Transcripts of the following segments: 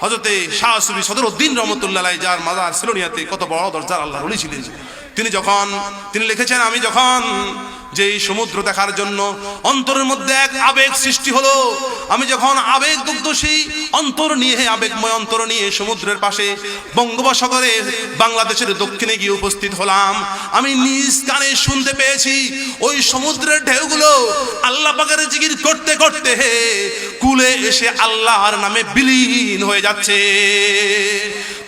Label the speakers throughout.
Speaker 1: হযরতে শাহ সুফি সদরউদ্দিন রহমতুল্লাহ আলাইহি যার মাজার সিলোনিয়াতে কত বড় দরজার আল্লাহর ওলি ছিলেন, তিনি লিখেছেন, আমি যখন যেই সমুদ্র দেখার জন্য অন্তরের মধ্যে এক আবেগ সৃষ্টি হলো, আমি যখন আবেগ দুগ্ধ সেই অন্তর নিয়ে, আবেগময় অন্তর নিয়ে সমুদ্রের পাশে বঙ্গোপসাগরে বাংলাদেশের দক্ষিণে গিয়ে উপস্থিত হলাম, আমি নিজ কানে শুনতে পেয়েছি ওই সমুদ্রের ঢেউগুলো আল্লাহ পাকের জিকির করতে করতে কুলে এসে আল্লাহর নামে বিলীন হয়ে যাচ্ছে।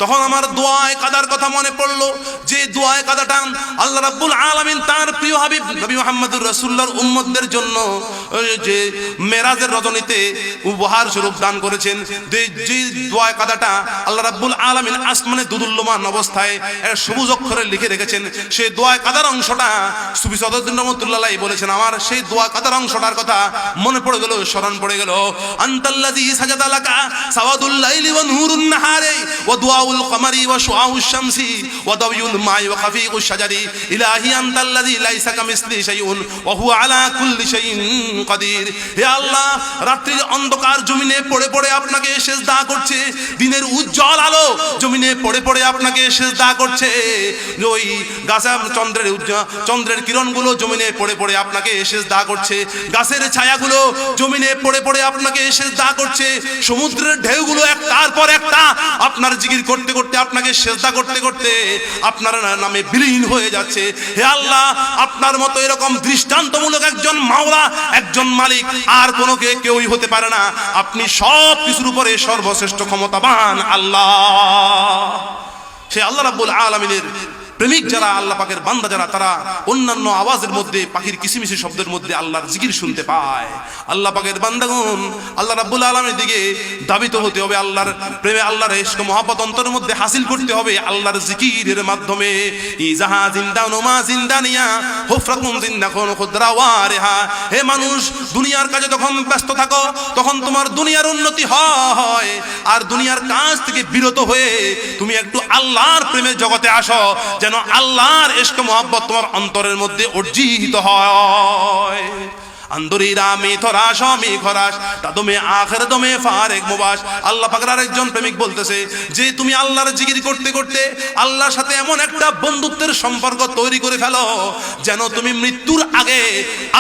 Speaker 1: তখন আমার দোয়ায়ে কাদার কথা মনে পড়লো, যে দোয়ায়ে কাদাটা আল্লাহ রাব্বুল আলামিন তার প্রিয় হাবিব নবী মুহাম্মদুর রাসূলুল্লাহর উম্মতদের জন্য যে মেরাজের রজনীতে উপহার স্বরূপ দান করেছেন, যে দোয়ায়ে কাদাটা আল্লাহ রাব্বুল আলামিন আসমানে দুদুল্যমান অবস্থায় একটা সবুজ অক্ষরে লিখে রেখেছেন, সেই দোয়ায়ে কাদার অংশটা সুফি সদরউদ্দিন রহমতুল্লাহ আলাইহি বলেছেন, আমার সেই দোয়ায়ে কাদার অংশটার কথা মনে পড়ে গেল, স্মরণ পড়ে গেল। আনতাল্লাযী সাজাদা লাকা সাওয়াদুল লাইলি ওয়া নূরুন নাহারি ওয়া দুআউল কমারি ওয়া শুআউশ শামসি ওয়া দাওয়ুল মাই ওয়া খাফিকুশ শাজারি ইলাহি আনতাল্লাযী লাইসা কামিসলি শাইউন ওয়া হুয়া আলা কুল্লি শাইইন কাদির। হে আল্লাহ, রাত্রির অন্ধকার জমিনে পড়ে পড়ে আপনাকে সিজদা করছে, দিনের উজ্জ্বল আলো জমিনে পড়ে পড়ে আপনাকে সিজদা করছে, ওই গাছে চন্দ্রের কিরণগুলো জমিনে পড়ে পড়ে আপনাকে সিজদা করছে, গাছের ছায়াগুলো জমিনে পড়ে পড়ে আপনাকে সিজদা করছে, সমুদ্রের ঢেউগুলো একটার পর একটা আপনার জিকির করতে করতে, আপনাকে সিজদা করতে করতে আপনার নামে বিলীন হয়ে যাচ্ছে। হে আল্লাহ, আপনার মতো এরকম দৃষ্টান্তমূলক একজন মাওলা, একজন মালিক আর কোনো কেউই হতে পারে না। আপনি সব কিছুর উপরে সর্বশ্রেষ্ঠ ক্ষমতাবান আল্লাহ। সে আল্লাহ রাব্বুল আলামিনের প্রেমিক যারা, আল্লাহ পাকের বান্দা যারা, তারা অন্যান্য আওয়াজের মধ্যে, পাখির কিচিমিচি শব্দের মধ্যে আল্লাহর জিকির শুনতে পায়। আল্লাহ পাকের বান্দাগণ আল্লাহ রাব্বুল আলামিনের দিকে ধাবিত হতে হবে, আল্লাহর প্রেমে, আল্লাহর ইশক মহব্বত অন্তরের মধ্যে হাসিল করতে হবে আল্লাহর জিকিরের মাধ্যমে। ইজাহা জিন্দা নোমা জিন্দানিয়া হুফরাকুম জিন্দাকুন খুদরাওয়ারিহা। হে মানুষ, দুনিয়ার কাজে যখন ব্যস্ত থাকো তখন তোমার দুনিয়ার উন্নতি হয়, আর দুনিয়ার কাজ থেকে বিরত হয়ে তুমি একটু আল্লাহর প্রেমের জগতে আসো, যেন আল্লাহর ইশক মহব্বত তোমার অন্তরের মধ্যে অর্জিত হয়। আন্দরিরা মে থরাস মে খরাস তাদমে আখির দমে ফারেক মুবাস। আল্লাহ পাকের আরেকজন প্রেমিক বলতেছে যে তুমি আল্লাহর জিকির করতে করতে আল্লাহর সাথে এমন একটা বন্ধুত্বের সম্পর্ক তৈরি করে ফেলো যেন তুমি মৃত্যুর আগে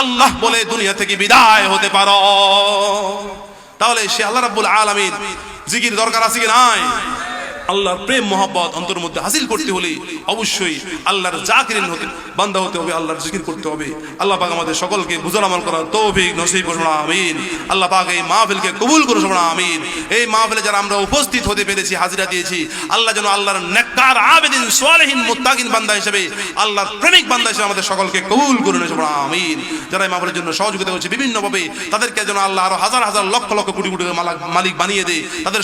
Speaker 1: আল্লাহ বলে দুনিয়া থেকে বিদায় হতে পারো। তাহলে সে আল্লাহ রাব্বুল আলামিন জিকির দরকার আছে কি নাই? আল্লাহর প্রেম মহব্বত অন্তর মধ্যে হাসিল করতে হলে অবশ্যই আল্লাহর জাকিরিন হতে বান্দা হতে হবে, আল্লাহর জিকির করতে হবে। আল্লাহ পাক আমাদের সকলকে বুঝার আমল করার তৌফিক নসিব করুন, আমিন। আল্লাহ পাক এই মাহফিলকে কবুল করুন, আমিন। এই মাহফিলে যারা আমরা উপস্থিত হতে পেরেছি, হাজিরা দিয়েছি, আল্লাহ যেন আল্লাহর নেককার আবেদিন সালেহিন মুত্তাকিন বান্দা হিসেবে, আল্লাহর প্রেমিক বান্দা হিসেবে আমাদের সকলকে কবুল করুন, আমিন। যারা এই মাহফিলের জন্য সহযোগিতা করছে বিভিন্নভাবে, তাদেরকে যেন আল্লাহ আরো হাজার হাজার লক্ষ লক্ষ কোটি কোটি মালিক বানিয়ে দেয়, তাদের